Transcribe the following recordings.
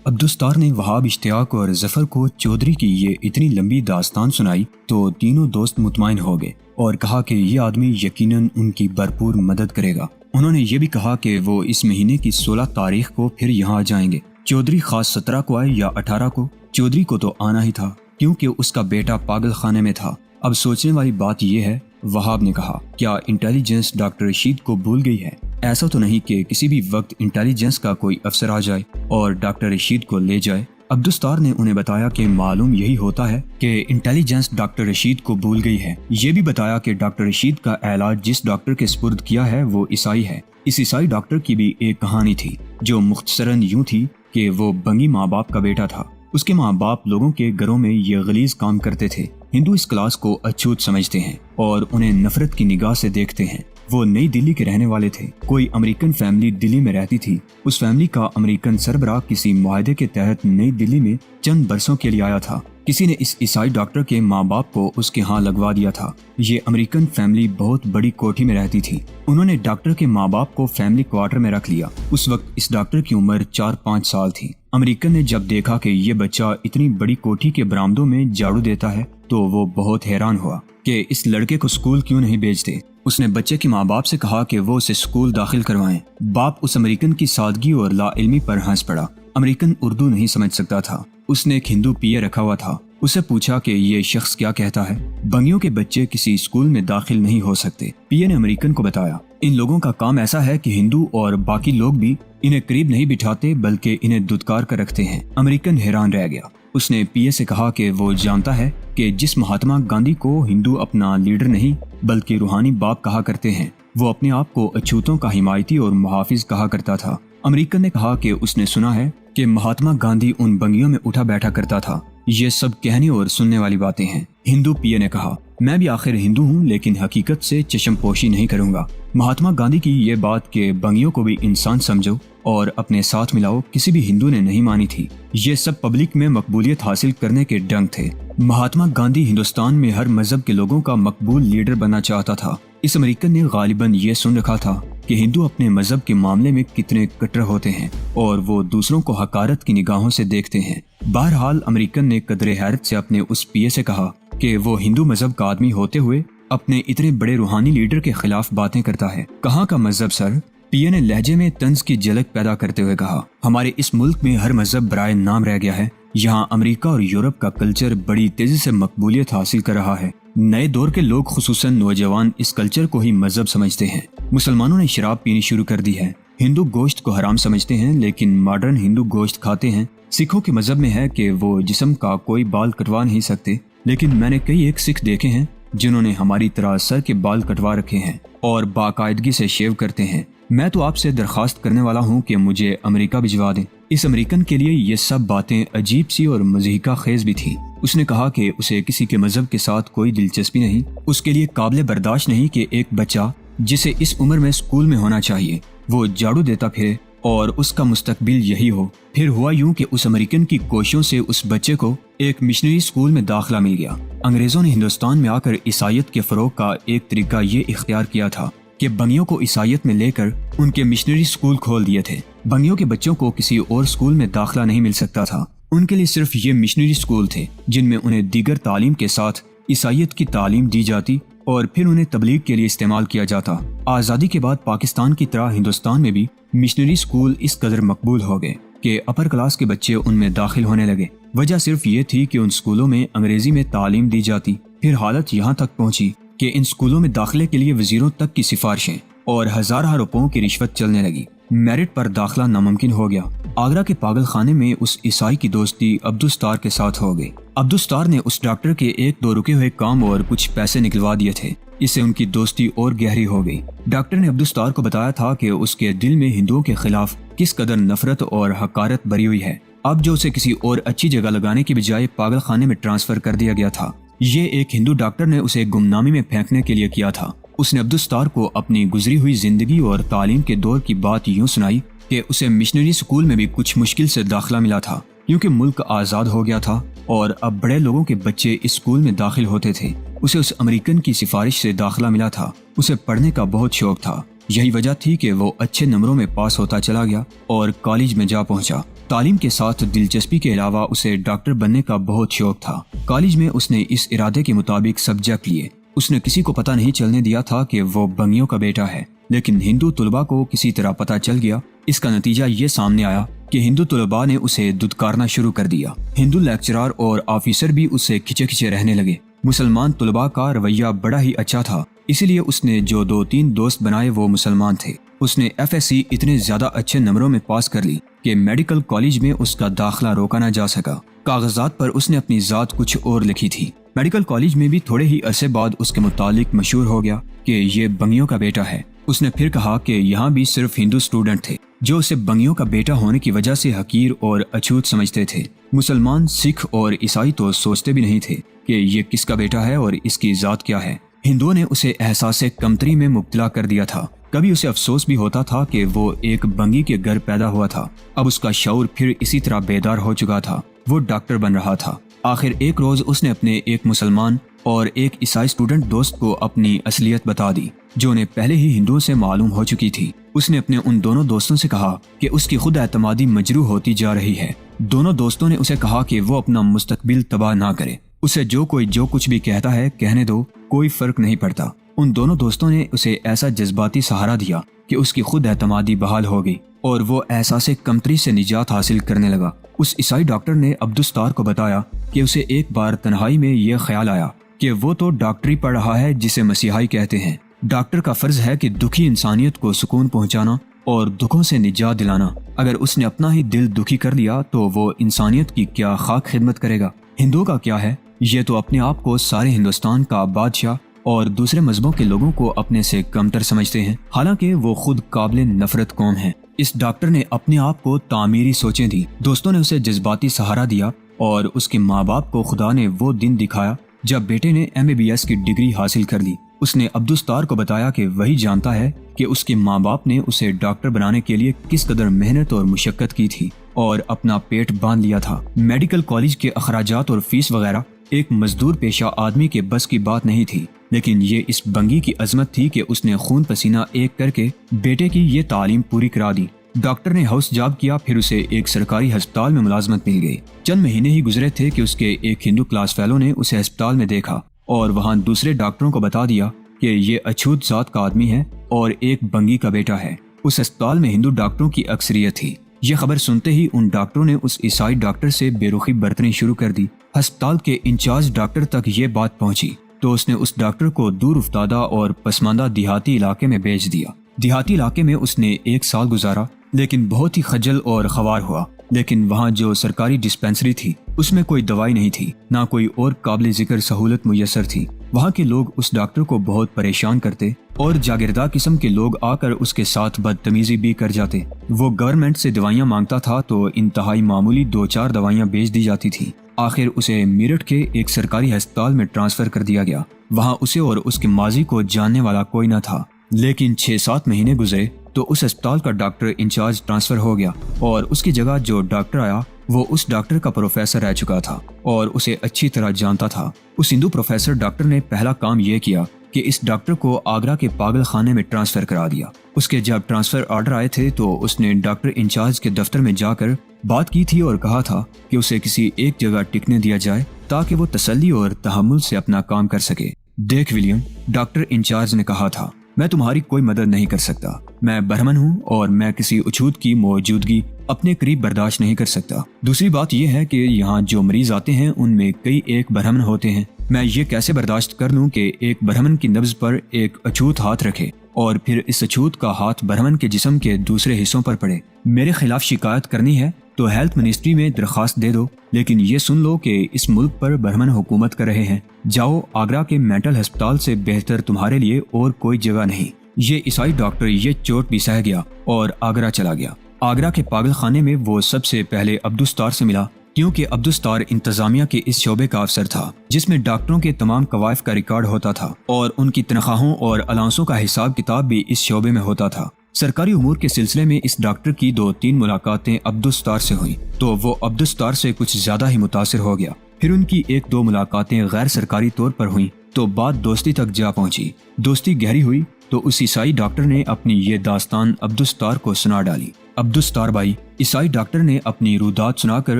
عبدالستار نے وہاب اشتیاق اور ظفر کو چودھری کی یہ اتنی لمبی داستان سنائی تو تینوں دوست مطمئن ہو گئے اور کہا کہ یہ آدمی یقیناً ان کی بھرپور مدد کرے گا۔ انہوں نے یہ بھی کہا کہ وہ اس مہینے کی 16 تاریخ کو پھر یہاں آ جائیں گے۔ چودھری خاص 17 کو آئے یا 18 کو، چودھری کو تو آنا ہی تھا کیونکہ اس کا بیٹا پاگل خانے میں تھا۔ اب سوچنے والی بات یہ ہے، وہاب نے کہا، کیا انٹیلیجنس ڈاکٹر رشید کو بھول گئی ہے؟ ایسا تو نہیں کہ کسی بھی وقت انٹیلیجنس کا کوئی افسر آ جائے اور ڈاکٹر رشید کو لے جائے؟ عبدالستار نے انہیں بتایا کہ معلوم یہی ہوتا ہے کہ انٹیلیجنس ڈاکٹر رشید کو بھول گئی ہے۔ یہ بھی بتایا کہ ڈاکٹر رشید کا علاج جس ڈاکٹر کے سپرد کیا ہے وہ عیسائی ہے۔ اس عیسائی ڈاکٹر کی بھی ایک کہانی تھی جو مختصراً یوں تھی کہ وہ بنگی ماں باپ کا بیٹا تھا۔ اس کے ماں باپ لوگوں کے گھروں میں یہ غلیظ کام کرتے تھے۔ ہندو اس کلاس کو اچھوت سمجھتے ہیں اور انہیں نفرت کی نگاہ سے دیکھتے ہیں۔ وہ نئی دلی کے رہنے والے تھے۔ کوئی امریکن فیملی دلی میں رہتی تھی۔ اس فیملی کا امریکن سربراہ کسی معاہدے کے تحت نئی دلی میں چند برسوں کے لیے آیا تھا۔ کسی نے اس عیسائی ڈاکٹر کے ماں باپ کو اس کے ہاں لگوا دیا تھا۔ یہ امریکن فیملی بہت بڑی کوٹھی میں رہتی تھی۔ انہوں نے ڈاکٹر کے ماں باپ کو فیملی کوارٹر میں رکھ لیا۔ اس وقت اس ڈاکٹر کی عمر 4-5 سال تھی۔ امریکن نے جب دیکھا کہ یہ بچہ اتنی بڑی کوٹھی کے برآمدوں میں جھاڑو دیتا ہے تو وہ بہت حیران ہوا کہ اس لڑکے کو اسکول کیوں نہیں بھیجتے۔ اس نے بچے کے ماں باپ سے کہا کہ وہ اسے اسکول داخل کروائیں۔ باپ اس امریکن کی سادگی اور لا علمی پر ہنس پڑا۔ امریکن اردو نہیں سمجھ سکتا تھا۔ اس نے ایک ہندو پی اے رکھا ہوا تھا۔ اسے پوچھا کہ یہ شخص کیا کہتا ہے، بنگیوں کے بچے کسی اسکول میں داخل نہیں ہو سکتے۔ پی اے نے امریکن کو بتایا، ان لوگوں کا کام ایسا ہے کہ ہندو اور باقی لوگ بھی انہیں قریب نہیں بٹھاتے بلکہ انہیں دھتکار کر رکھتے ہیں۔ امریکن حیران رہ گیا۔ اس نے پی اے سے کہا کہ وہ جانتا ہے کہ جس مہاتما گاندھی کو ہندو اپنا لیڈر نہیں بلکہ روحانی باپ کہا کرتے ہیں، وہ اپنے آپ کو اچھوتوں کا حمایتی اور محافظ کہا کرتا تھا۔ امریکن نے کہا کہ اس نے سنا ہے کہ مہاتما گاندھی ان بنگیوں میں اٹھا بیٹھا کرتا تھا۔ یہ سب کہنے اور سننے والی باتیں ہیں۔ ہندو پی اے نے کہا، میں بھی آخر ہندو ہوں لیکن حقیقت سے چشم پوشی نہیں کروں گا۔ مہاتما گاندھی کی یہ بات کہ بنگیوں کو بھی انسان سمجھو اور اپنے ساتھ ملاؤ کسی بھی ہندو نے نہیں مانی تھی۔ یہ سب پبلک میں مقبولیت حاصل کرنے کے ڈنگ تھے۔ مہاتما گاندھی ہندوستان میں ہر مذہب کے لوگوں کا مقبول لیڈر بننا چاہتا تھا۔ اس امریکن نے غالباً یہ سن رکھا تھا کہ ہندو اپنے مذہب کے معاملے میں کتنے کٹر ہوتے ہیں اور وہ دوسروں کو حقارت کی نگاہوں سے دیکھتے ہیں۔ بہرحال امریکن نے قدر حیرت سے اپنے اس پی اے سے کہا کہ وہ ہندو مذہب کا آدمی ہوتے ہوئے اپنے اتنے بڑے روحانی لیڈر کے خلاف باتیں کرتا ہے۔ کہاں کا مذہب سر؟ پی اے نے لہجے میں طنز کی جھلک پیدا کرتے ہوئے کہا، ہمارے اس ملک میں ہر مذہب برائے نام رہ گیا ہے۔ یہاں امریکہ اور یورپ کا کلچر بڑی تیزی سے مقبولیت حاصل کر رہا ہے۔ نئے دور کے لوگ خصوصاً نوجوان اس کلچر کو ہی مذہب سمجھتے ہیں۔ مسلمانوں نے شراب پینی شروع کر دی ہے۔ ہندو گوشت کو حرام سمجھتے ہیں لیکن ماڈرن ہندو گوشت کھاتے ہیں۔ سکھوں کے مذہب میں ہے کہ وہ جسم کا کوئی بال کٹوا نہیں سکتے، لیکن میں نے کئی ایک سکھ دیکھے ہیں جنہوں نے ہماری طرح سر کے بال کٹوا رکھے ہیں اور باقاعدگی سے شیو کرتے ہیں۔ میں تو آپ سے درخواست کرنے والا ہوں کہ مجھے امریکہ بھجوا دیں۔ اس امریکن کے لیے یہ سب باتیں عجیب سی اور مضحکہ خیز بھی تھی۔ اس نے کہا کہ اسے کسی کے مذہب کے ساتھ کوئی دلچسپی نہیں۔ اس کے لیے قابل برداشت نہیں کہ ایک بچہ جسے اس عمر میں اسکول میں ہونا چاہیے وہ جھاڑو دیتا پھرے اور اس کا مستقبل یہی ہو۔ پھر ہوا یوں کہ اس امریکن کی کوششوں سے اس بچے کو ایک مشنری اسکول میں داخلہ مل گیا۔ انگریزوں نے ہندوستان میں آ کر عیسائیت کے فروغ کا ایک طریقہ یہ اختیار کیا تھا کہ بنگیوں کو عیسائیت میں لے کر ان کے مشنری اسکول کھول دیے تھے۔ بنگیوں کے بچوں کو کسی اور اسکول میں داخلہ نہیں مل سکتا تھا۔ ان کے لیے صرف یہ مشنری اسکول تھے جن میں انہیں دیگر تعلیم کے ساتھ عیسائیت کی تعلیم دی جاتی اور پھر انہیں تبلیغ کے لیے استعمال کیا جاتا۔ آزادی کے بعد پاکستان کی طرح ہندوستان میں بھی مشنری اسکول اس قدر مقبول ہو گئے کہ اپر کلاس کے بچے ان میں داخل ہونے لگے۔ وجہ صرف یہ تھی کہ ان اسکولوں میں انگریزی میں تعلیم دی جاتی۔ پھر حالت یہاں تک پہنچی کہ ان اسکولوں میں داخلے کے لیے وزیروں تک کی سفارشیں اور ہزارہ روپوں کی رشوت چلنے لگی۔ میرٹ پر داخلہ ناممکن ہو گیا۔ آگرہ کے پاگل خانے میں اس عیسائی کی دوستی عبدالستار کے ساتھ ہو گئی۔ عبدالستار نے اس ڈاکٹر کے 1-2 رکے ہوئے کام اور کچھ پیسے نکلوا دیے تھے۔ اس سے ان کی دوستی اور گہری ہو گئی۔ ڈاکٹر نے عبدالستار کو بتایا تھا کہ اس کے دل میں ہندوؤں کے خلاف کس قدر نفرت اور حقارت بھری ہوئی ہے۔ اب جو اسے کسی اور اچھی جگہ لگانے کی بجائے پاگل خانے میں ٹرانسفر کر دیا گیا تھا، یہ ایک ہندو ڈاکٹر نے اسے گمنامی میں پھینکنے کے لیے کیا تھا۔ اس نے عبدالستار کو اپنی گزری ہوئی زندگی اور تعلیم کے دور کی بات یوں سنائی کہ اسے مشنری اسکول میں بھی کچھ مشکل سے داخلہ ملا تھا کیونکہ ملک آزاد ہو گیا تھا اور اب بڑے لوگوں کے بچے اس اسکول میں داخل ہوتے تھے۔ اسے اس امریکن کی سفارش سے داخلہ ملا تھا۔ اسے پڑھنے کا بہت شوق تھا۔ یہی وجہ تھی کہ وہ اچھے نمبروں میں پاس ہوتا چلا گیا اور کالج میں جا پہنچا۔ تعلیم کے ساتھ دلچسپی کے علاوہ اسے ڈاکٹر بننے کا بہت شوق تھا۔ کالج میں اس نے اس ارادے کے مطابق سبجیکٹ لیے۔ اس نے کسی کو پتہ نہیں چلنے دیا تھا کہ وہ بنگیوں کا بیٹا ہے، لیکن ہندو طلباء کو کسی طرح پتہ چل گیا۔ اس کا نتیجہ یہ سامنے آیا کہ ہندو طلباء نے اسے دھتکارنا شروع کر دیا۔ ہندو لیکچرار اور آفیسر بھی اس سے کھچے کھچے رہنے لگے۔ مسلمان طلباء کا رویہ بڑا ہی اچھا تھا، اسی لیے اس نے جو 2-3 دوست بنائے وہ مسلمان تھے۔ اس نے FSC اتنے زیادہ اچھے نمبروں میں پاس کر لی کہ میڈیکل کالج میں اس کا داخلہ روکا نہ جا سکا۔ کاغذات پر اس نے اپنی ذات کچھ اور لکھی تھی۔ میڈیکل کالج میں بھی تھوڑے ہی عرصے بعد اس کے متعلق مشہور ہو گیا کہ یہ بنگیوں کا بیٹا ہے۔ اس نے پھر کہا کہ یہاں بھی صرف ہندو اسٹوڈنٹ تھے جو اسے بنگیوں کا بیٹا ہونے کی وجہ سے حقیر اور اچھوت سمجھتے تھے۔ مسلمان، سکھ اور عیسائی تو سوچتے بھی نہیں تھے کہ یہ کس کا بیٹا ہے اور اس کی ذات کیا ہے۔ ہندوؤں نے اسے احساس کمتری میں مبتلا کر دیا تھا۔ کبھی اسے افسوس بھی ہوتا تھا کہ وہ ایک بنگی کے گھر پیدا ہوا تھا۔ اب اس کا شعور پھر اسی طرح بیدار ہو چکا تھا۔ وہ ڈاکٹر بن رہا تھا۔ آخر ایک روز اس نے اپنے ایک مسلمان اور ایک عیسائی اسٹوڈنٹ دوست کو اپنی اصلیت بتا دی، جو انہیں پہلے ہی ہندوؤں سے معلوم ہو چکی تھی۔ اس نے اپنے ان دونوں دوستوں سے کہا کہ اس کی خود اعتمادی مجروح ہوتی جا رہی ہے۔ دونوں دوستوں نے اسے کہا کہ وہ اپنا مستقبل تباہ نہ کرے۔ اسے جو کوئی جو کچھ بھی کہتا ہے کہنے دو، کوئی فرق نہیں پڑتا۔ ان دونوں دوستوں نے اسے ایسا جذباتی سہارا دیا کہ اس کی خود اعتمادی بحال ہو گئی اور وہ احساس کمتری سے نجات حاصل کرنے لگا۔ اس عیسائی ڈاکٹر نے عبدالستار کو بتایا کہ اسے ایک بار تنہائی میں یہ خیال آیا کہ وہ تو ڈاکٹری پڑھ رہا ہے جسے مسیحائی کہتے ہیں۔ ڈاکٹر کا فرض ہے کہ دکھی انسانیت کو سکون پہنچانا اور دکھوں سے نجات دلانا۔ اگر اس نے اپنا ہی دل دکھی کر لیا تو وہ انسانیت کی کیا خاک خدمت کرے گا؟ ہندو کا کیا ہے؟ یہ تو اپنے آپ کو سارے ہندوستان کا بادشاہ اور دوسرے مذہبوں کے لوگوں کو اپنے سے کمتر سمجھتے ہیں، حالانکہ وہ خود قابل نفرت قوم ہیں۔ اس ڈاکٹر نے اپنے آپ کو تعمیری سوچیں دی۔ دوستوں نے اسے جذباتی سہارا دیا اور اس کے ماں باپ کو خدا نے وہ دن دکھایا جب بیٹے نے MBBS کی ڈگری حاصل کر لی۔ اس نے عبدالستار کو بتایا کہ وہی جانتا ہے کہ اس کے ماں باپ نے اسے ڈاکٹر بنانے کے لیے کس قدر محنت اور مشقت کی تھی اور اپنا پیٹ باندھ لیا تھا۔ میڈیکل کالج کے اخراجات اور فیس وغیرہ ایک مزدور پیشہ آدمی کے بس کی بات نہیں تھی، لیکن یہ اس بنگی کی عظمت تھی کہ اس نے خون پسینہ ایک کر کے بیٹے کی یہ تعلیم پوری کرا دی۔ ڈاکٹر نے ہاؤس جاب کیا، پھر اسے ایک سرکاری ہسپتال میں ملازمت مل گئی۔ چند مہینے ہی گزرے تھے کہ اس کے ایک ہندو کلاس فیلو نے اسے ہسپتال میں دیکھا اور وہاں دوسرے ڈاکٹروں کو بتا دیا کہ یہ اچھوت ذات کا آدمی ہے اور ایک بنگی کا بیٹا ہے۔ اس ہسپتال میں ہندو ڈاکٹروں کی اکثریت تھی۔ یہ خبر سنتے ہی ان ڈاکٹروں نے اس عیسائی ڈاکٹر سے بے رخی برتنی شروع کر دی۔ ہسپتال کے انچارج ڈاکٹر تک یہ بات پہنچی تو اس نے اس ڈاکٹر کو دور افتادہ اور پسماندہ دیہاتی علاقے میں بھیج دیا۔ دیہاتی علاقے میں اس نے 1 سال گزارا، لیکن بہت ہی خجل اور خوار ہوا۔ لیکن وہاں جو سرکاری ڈسپینسری تھی اس میں کوئی دوائی نہیں تھی، نہ کوئی اور قابل ذکر سہولت میسر تھی۔ وہاں کے لوگ اس ڈاکٹر کو بہت پریشان کرتے اور جاگیردار قسم کے لوگ آ کر اس کے ساتھ بدتمیزی بھی کر جاتے۔ وہ گورنمنٹ سے دوائیاں مانگتا تھا تو انتہائی معمولی 2-4 دوائیاں بیچ دی جاتی تھی۔ آخر اسے میرٹھ کے ایک سرکاری ہسپتال میں ٹرانسفر کر دیا گیا۔ وہاں اسے اور اس کے ماضی کو جاننے والا کوئی نہ تھا۔ لیکن 6-7 مہینے گزرے تو اس ہسپتال کا ڈاکٹر انچارج ٹرانسفر ہو گیا اور اس کی جگہ جو ڈاکٹر آیا وہ اس ڈاکٹر کا پروفیسر رہ چکا تھا اور اسے اچھی طرح جانتا تھا۔ اس ہندو پروفیسر ڈاکٹر نے پہلا کام یہ کیا کہ اس ڈاکٹر کو آگرہ کے پاگل خانے میں ٹرانسفر کرا دیا۔ اس کے جب ٹرانسفر آرڈر آئے تھے تو اس نے ڈاکٹر انچارج کے دفتر میں جا کر بات کی تھی اور کہا تھا کہ اسے کسی ایک جگہ ٹکنے دیا جائے تاکہ وہ تسلی اور تحمل سے اپنا کام کر سکے۔ دیکھ ولیم، ڈاکٹر انچارج نے کہا تھا، میں تمہاری کوئی مدد نہیں کر سکتا۔ میں برہمن ہوں اور میں کسی اچھوت کی موجودگی اپنے قریب برداشت نہیں کر سکتا۔ دوسری بات یہ ہے کہ یہاں جو مریض آتے ہیں ان میں کئی ایک برہمن ہوتے ہیں۔ میں یہ کیسے برداشت کر لوں کہ ایک برہمن کی نبض پر ایک اچھوت ہاتھ رکھے اور پھر اس اچھوت کا ہاتھ برہمن کے جسم کے دوسرے حصوں پر پڑے؟ میرے خلاف شکایت کرنی ہے تو ہیلتھ منسٹری میں درخواست دے دو، لیکن یہ سن لو کہ اس ملک پر برہمن حکومت کر رہے ہیں۔ جاؤ، آگرہ کے مینٹل ہسپتال سے بہتر تمہارے لیے اور کوئی جگہ نہیں۔ یہ عیسائی ڈاکٹر یہ چوٹ بھی سہ گیا اور آگرہ چلا گیا۔ آگرہ کے پاگل خانے میں وہ سب سے پہلے عبدالستار سے ملا، کیونکہ عبدالستار انتظامیہ کے اس شعبے کا افسر تھا جس میں ڈاکٹروں کے تمام قوائف کا ریکارڈ ہوتا تھا اور ان کی تنخواہوں اور الاؤنسوں کا حساب کتاب بھی اس شعبے میں ہوتا تھا۔ سرکاری امور کے سلسلے میں اس ڈاکٹر کی 2-3 ملاقاتیں عبدالستار سے ہوئیں تو وہ عبدالستار سے کچھ زیادہ ہی متاثر ہو گیا۔ پھر ان کی 1-2 ملاقاتیں غیر سرکاری طور پر ہوئیں تو بات دوستی تک جا پہنچی۔ دوستی گہری ہوئی تو اس عیسائی ڈاکٹر نے اپنی یہ داستان عبدالستار کو سنا ڈالی۔ عبدالستار بھائی، عیسائی ڈاکٹر نے اپنی رودات سنا کر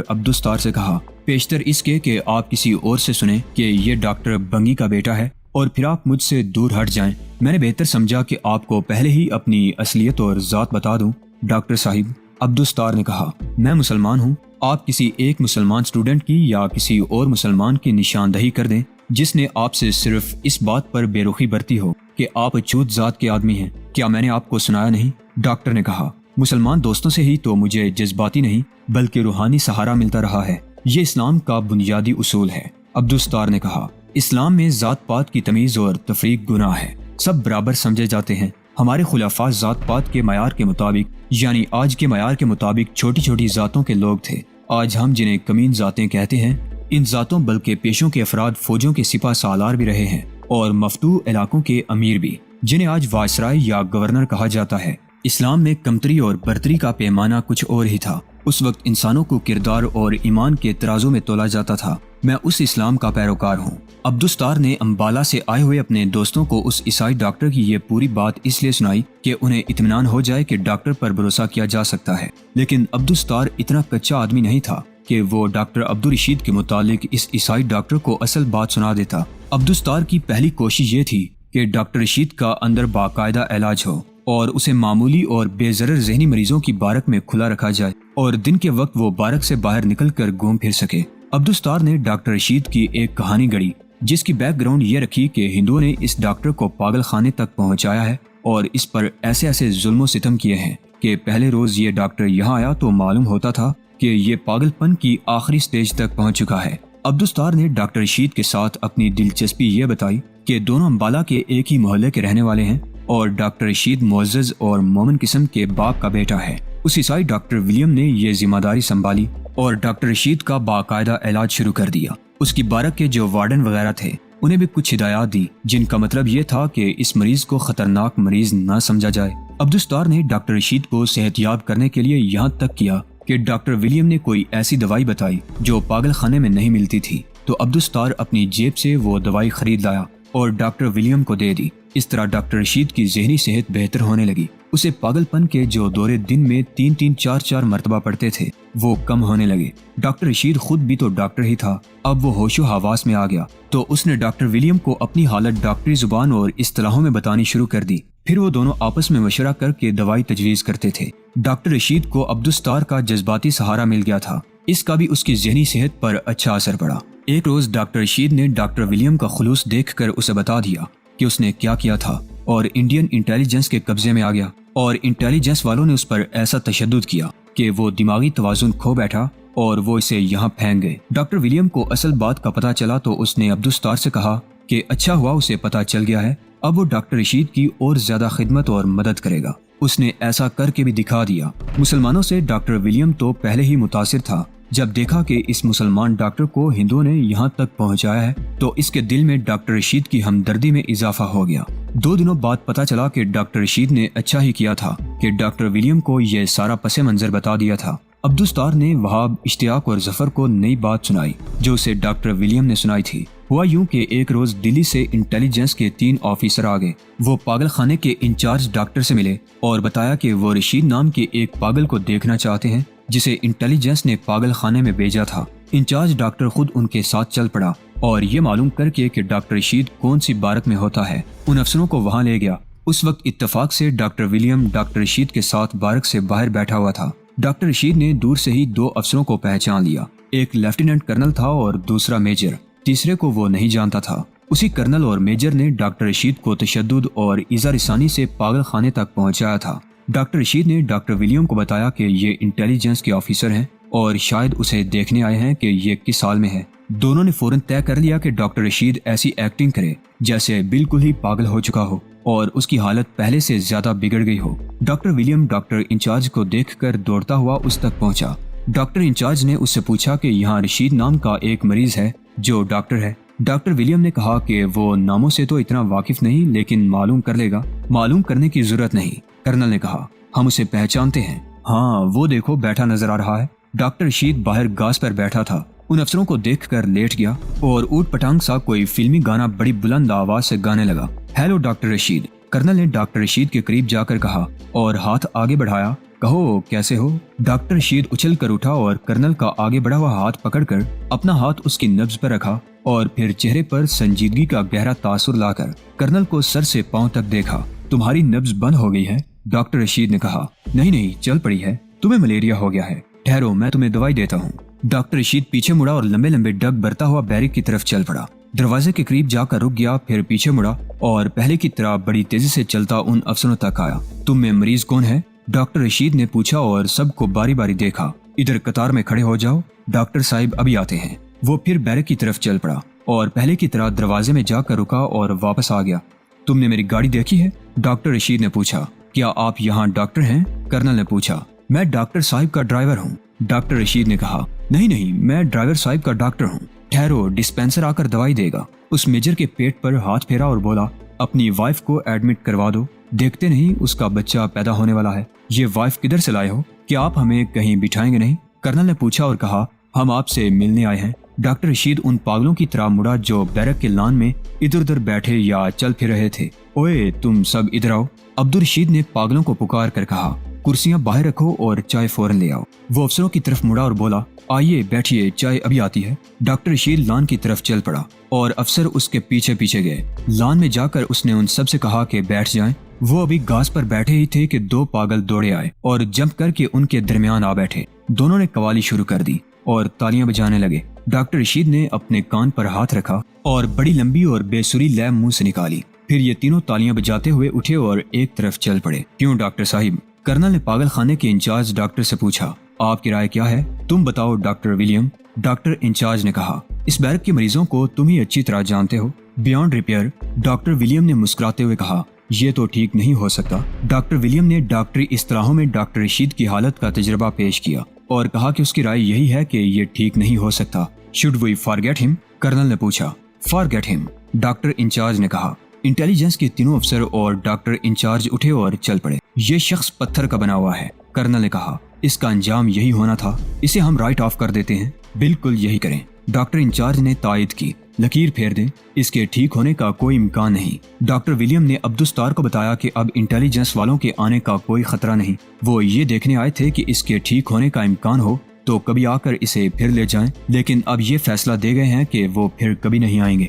عبدالستار سے کہا، پیشتر اس کے کہ آپ کسی اور سے سنیں کہ یہ ڈاکٹر بنگی کا بیٹا ہے اور پھر آپ مجھ سے دور ہٹ جائیں۔ میں نے بہتر سمجھا کہ آپ کو پہلے ہی اپنی اصلیت اور ذات بتا دوں۔ ڈاکٹر صاحب، عبدالستار نے کہا، میں مسلمان ہوں۔ آپ کسی ایک مسلمان اسٹوڈنٹ کی یا کسی اور مسلمان کی نشاندہی کر دیں جس نے آپ سے صرف اس بات پر بے رخی برتی ہو کہ آپ اچھوت ذات کے آدمی ہیں۔ کیا میں نے آپ کو سنایا نہیں؟ ڈاکٹر نے کہا، مسلمان دوستوں سے ہی تو مجھے جذباتی نہیں بلکہ روحانی سہارا ملتا رہا ہے۔ یہ اسلام کا بنیادی اصول ہے۔ عبدالستار نے کہا، اسلام میں ذات پات کی تمیز اور تفریق گناہ ہے، سب برابر سمجھے جاتے ہیں۔ ہمارے خلفاء ذات پات کے معیار کے مطابق، یعنی آج کے معیار کے مطابق چھوٹی چھوٹی ذاتوں کے لوگ تھے۔ آج ہم جنہیں کمین ذاتیں کہتے ہیں، ان ذاتوں بلکہ پیشوں کے افراد فوجوں کے سپہ سالار بھی رہے ہیں اور مفتوح علاقوں کے امیر بھی، جنہیں آج وائسرائے یا گورنر کہا جاتا ہے۔ اسلام میں کمتری اور برتری کا پیمانہ کچھ اور ہی تھا۔ اس وقت انسانوں کو کردار اور ایمان کے ترازوں میں تولا جاتا تھا۔ میں اس اسلام کا پیروکار ہوں۔ عبدالستار نے امبالہ سے آئے ہوئے اپنے دوستوں کو اس عیسائی ڈاکٹر کی یہ پوری بات اس لیے سنائی کہ انہیں اطمینان ہو جائے کہ ڈاکٹر پر بھروسہ کیا جا سکتا ہے۔ لیکن عبدالستار اتنا کچا آدمی نہیں تھا کہ وہ ڈاکٹر عبدالرشید کے متعلق اس عیسائی ڈاکٹر کو اصل بات سنا دیتا۔ عبدالستار کی پہلی کوشش یہ تھی کہ ڈاکٹر رشید کا اندر باقاعدہ علاج ہو اور اسے معمولی اور بے ضرر ذہنی مریضوں کی بارک میں کھلا رکھا جائے اور دن کے وقت وہ بارک سے باہر نکل کر گھوم پھر سکے۔ عبدالستار نے ڈاکٹر رشید کی ایک کہانی گڑھی جس کی بیک گراؤنڈ یہ رکھی کہ ہندوؤں نے اس ڈاکٹر کو پاگل خانے تک پہنچایا ہے اور اس پر ایسے ایسے ظلم و ستم کیے ہیں کہ پہلے روز یہ ڈاکٹر یہاں آیا تو معلوم ہوتا تھا کہ یہ پاگل پن کی آخری سٹیج تک پہنچ چکا ہے۔ عبدالستار نے ڈاکٹر رشید کے ساتھ اپنی دلچسپی یہ بتائی کہ دونوں امبالہ کے ایک ہی محلے کے رہنے والے ہیں اور ڈاکٹر رشید معزز اور مومن قسم کے باپ کا بیٹا ہے۔ اس عیسائی ڈاکٹر ولیم نے یہ ذمہ داری سنبھالی اور ڈاکٹر رشید کا باقاعدہ علاج شروع کر دیا۔ اس کی بارک کے جو وارڈن وغیرہ تھے انہیں بھی کچھ ہدایات دی جن کا مطلب یہ تھا کہ اس مریض کو خطرناک مریض نہ سمجھا جائے۔ عبدالستار نے ڈاکٹر رشید کو صحت یاب کرنے کے لیے یہاں تک کیا کہ ڈاکٹر ولیم نے کوئی ایسی دوائی بتائی جو پاگل خانے میں نہیں ملتی تھی تو عبدالستار اپنی جیب سے وہ دوائی خرید لایا اور ڈاکٹر ولیم کو دے دی۔ اس طرح ڈاکٹر رشید کی ذہنی صحت بہتر ہونے لگی۔ اسے پاگل پن کے جو دورے دن میں 3-4 مرتبہ پڑتے تھے وہ کم ہونے لگے۔ ڈاکٹر رشید خود بھی تو ڈاکٹر ہی تھا، اب وہ ہوش و حواس میں آ گیا تو اس نے ڈاکٹر ولیم کو اپنی حالت ڈاکٹری زبان اور اصطلاحوں میں بتانی شروع کر دی۔ پھر وہ دونوں آپس میں مشورہ کر کے دوائی تجویز کرتے تھے۔ ڈاکٹر رشید کو عبدالستار کا جذباتی سہارا مل گیا تھا، اس کا بھی اس کی ذہنی صحت پر اچھا اثر پڑا۔ ایک روز ڈاکٹر رشید نے ڈاکٹر ولیم کا خلوص دیکھ کر اسے بتا دیا کہ اس نے کیا کیا تھا اور انڈین انٹیلیجنس کے قبضے میں آ گیا، اور انٹیلیجنس والوں نے اس پر ایسا تشدد کیا کہ وہ دماغی توازن کھو بیٹھا اور وہ اسے یہاں پھینک گئے۔ ڈاکٹر ولیم کو اصل بات کا پتہ چلا تو اس نے عبدالستار سے کہا کہ اچھا ہوا اسے پتہ چل گیا ہے، اب وہ ڈاکٹر رشید کی اور زیادہ خدمت اور مدد کرے گا۔ اس نے ایسا کر کے بھی دکھا دیا۔ مسلمانوں سے ڈاکٹر ولیم تو پہلے ہی متاثر تھا، جب دیکھا کہ اس مسلمان ڈاکٹر کو ہندوؤں نے یہاں تک پہنچایا ہے تو اس کے دل میں ڈاکٹر رشید کی ہمدردی میں اضافہ ہو گیا۔ 2 دنوں بعد پتہ چلا کہ ڈاکٹر رشید نے اچھا ہی کیا تھا کہ ڈاکٹر ولیم کو یہ سارا پس منظر بتا دیا تھا۔ عبدالستار نے وہاب، اشتیاق اور ظفر کو نئی بات سنائی جو اسے ڈاکٹر ولیم نے سنائی تھی۔ ہوا یوں کہ ایک روز دلی سے انٹیلیجنس کے 3 آفیسر آ گئے۔ وہ پاگل خانے کے انچارج ڈاکٹر سے ملے اور بتایا کہ وہ رشید نام کے ایک پاگل کو دیکھنا چاہتے ہیں جسے انٹیلیجنس نے پاگل خانے میں بھیجا تھا۔ انچارج ڈاکٹر خود ان کے ساتھ چل پڑا اور یہ معلوم کر کے کہ ڈاکٹر رشید کون سی بارک میں ہوتا ہے ان افسروں کو وہاں لے گیا۔ اس وقت اتفاق سے ڈاکٹر ولیم ڈاکٹر رشید کے ساتھ بارک سے باہر بیٹھا ہوا تھا۔ ڈاکٹر رشید نے دور سے ہی 2 افسروں کو پہچان لیا، ایک لیفٹیننٹ کرنل تھا اور دوسرا میجر، تیسرے کو وہ نہیں جانتا تھا۔ اسی کرنل اور میجر نے ڈاکٹر رشید کو تشدد اور ایذا رسانی سے پاگل خانے تک پہنچایا تھا۔ ڈاکٹر رشید نے ڈاکٹر ولیم کو بتایا کہ یہ انٹیلیجنس کے آفیسر ہیں اور شاید اسے دیکھنے آئے ہیں کہ یہ کس حال میں ہے۔ دونوں نے فوراً طے کر لیا کہ ڈاکٹر رشید ایسی ایکٹنگ کرے جیسے بالکل ہی پاگل ہو چکا ہو اور اس کی حالت پہلے سے زیادہ بگڑ گئی ہو۔ ڈاکٹر ولیم ڈاکٹر انچارج کو دیکھ کر دوڑتا ہوا اس تک پہنچا۔ ڈاکٹر انچارج نے اس سے پوچھا کہ یہاں رشید نام کا ایک مریض ہے جو ڈاکٹر ہے۔ ڈاکٹر ولیم نے کہا کہ وہ ناموں سے تو اتنا واقف نہیں لیکن معلوم کر لے گا۔ معلوم کرنے کی ضرورت نہیں، کرنل نے کہا، ہم اسے پہچانتے ہیں۔ ہاں وہ دیکھو بیٹھا نظر آ رہا ہے۔ ڈاکٹر رشید باہر گاز پر بیٹھا تھا، ان افسروں کو دیکھ کر لیٹ گیا اور اوٹ پٹانگ سا کوئی فلمی گانا بڑی بلند آواز سے گانے لگا۔ ہیلو ڈاکٹر رشید، کرنل نے ڈاکٹر رشید کے قریب جا کر کہا اور ہاتھ آگے بڑھایا، کہو کیسے ہو؟ ڈاکٹر رشید اچھل کر اٹھا اور کرنل کا آگے بڑھا ہوا ہاتھ پکڑ کر اپنا ہاتھ اس کی نبض پر رکھا اور پھر چہرے پر سنجیدگی کا گہرا تاثر لا کر کرنل کو سر سے پاؤں تک دیکھا۔ تمہاری نبض بند ہو گئی ہے؟ ڈاکٹر رشید نے کہا۔ نہیں چل پڑی ہے، تمہیں ملیریا ہو گیا ہے، ٹھہرو میں تمہیں دوائی دیتا ہوں۔ ڈاکٹر رشید پیچھے مڑا اور لمبے لمبے ڈگ برتا ہوا بیرک کی طرف چل پڑا۔ دروازے کے قریب جا کر رک گیا، پھر پیچھے مڑا اور پہلے کی طرح بڑی تیزی سے چلتا ان افسروں تک آیا۔ تم میں مریض کون ہے؟ ڈاکٹر رشید نے پوچھا اور سب کو باری باری دیکھا۔ ادھر قطار میں کھڑے ہو جاؤ، ڈاکٹر صاحب ابھی آتے ہیں۔ وہ پھر بیرک کی طرف چل پڑا اور پہلے کی طرح دروازے میں جا کر رکا اور واپس آ گیا۔ تم نے میری گاڑی دیکھی ہے؟ ڈاکٹر رشید نے پوچھا۔ کیا آپ یہاں ڈاکٹر ہیں؟ کرنل نے پوچھا۔ میں ڈاکٹر صاحب کا ڈرائیور ہوں، ڈاکٹر رشید نے کہا۔ نہیں میں ڈرائیور صاحب کا ڈاکٹر ہوں، ٹھہرو ڈسپینسر آ کر دوائی دے گا۔ اس میجر کے پیٹ پر ہاتھ پھیرا اور بولا، اپنی وائف کو ایڈمٹ کروا دو، دیکھتے نہیں اس کا بچہ پیدا ہونے والا ہے۔ یہ وائف کدھر سے لائے ہو؟ کیا آپ ہمیں کہیں بٹھائیں گے نہیں؟ کرنل نے پوچھا اور کہا، ہم آپ سے ملنے آئے ہیں۔ ڈاکٹر رشید ان پاگلوں کی طرح مڑا جو بیرک کے لان میں ادھر ادھر بیٹھے یا چل پھر رہے تھے۔ اوئے تم سب ادھر آؤ، عبدالرشید نے پاگلوں کو پکار کر کہا۔ کرسیاں باہر رکھو اور چائے فوراً لے آؤ۔ وہ افسروں کی طرف مڑا اور بولا، آئیے بیٹھیے، چائے ابھی آتی ہے۔ ڈاکٹر رشید لان کی طرف چل پڑا اور افسر اس کے پیچھے پیچھے گئے۔ لان میں جا کر اس نے ان سب سے کہا کہ بیٹھ جائیں۔ وہ ابھی گھاس پر بیٹھے ہی تھے کہ دو پاگل دوڑے آئے اور جمپ کر کے ان کے درمیان آ بیٹھے۔ دونوں نے قوالی شروع کر دی اور تالیاں بجانے لگے۔ ڈاکٹر رشید نے اپنے کان پر ہاتھ رکھا اور بڑی لمبی اور بے سری لے منہ سے نکالی۔ پھر یہ تینوں تالیاں بجاتے ہوئے اٹھے اور ایک طرف چل پڑے۔ کیوں ڈاکٹر صاحب؟ کرنل نے پاگل خانے کے انچارج ڈاکٹر سے پوچھا۔ آپ کی رائے کیا ہے؟ تم بتاؤ ڈاکٹر ولیم، ڈاکٹر انچارج نے کہا۔ اس بیرک کے مریضوں کو تم ہی اچھی طرح جانتے ہو، بیانڈ ریپیئر، ڈاکٹر ولیم نے مسکراتے ہوئے کہا۔ یہ تو ٹھیک نہیں ہو سکتا۔ ڈاکٹر ولیم نے ڈاکٹری اصطلاحوں میں ڈاکٹر رشید کی حالت کا تجربہ پیش کیا اور کہا کہ اس کی رائے یہی ہے کہ یہ ٹھیک نہیں ہو سکتا۔ شوڈ وی فارگیٹ ہم؟ کرنل نے پوچھا۔ فارگیٹ ہم، ڈاکٹر انچارج نے کہا۔ انٹیلیجنس کے تینوں افسر اور ڈاکٹر انچارج اٹھے اور چل پڑے۔ یہ شخص پتھر کا بنا ہوا ہے، کرنل نے کہا۔ اس کا انجام یہی ہونا تھا، اسے ہم رائٹ آف کر دیتے ہیں۔ بالکل یہی کریں، ڈاکٹر انچارج نے تائید کی۔ لکیر پھیر دیں، اس کے ٹھیک ہونے کا کوئی امکان نہیں۔ ڈاکٹر ولیم نے عبدالستار کو بتایا کہ اب انٹیلیجنس والوں کے آنے کا کوئی خطرہ نہیں۔ وہ یہ دیکھنے آئے تھے کہ اس کے ٹھیک ہونے کا امکان ہو تو کبھی آ کر اسے پھر لے جائیں، لیکن اب یہ فیصلہ دے گئے ہیں کہ وہ پھر کبھی نہیں آئیں گے۔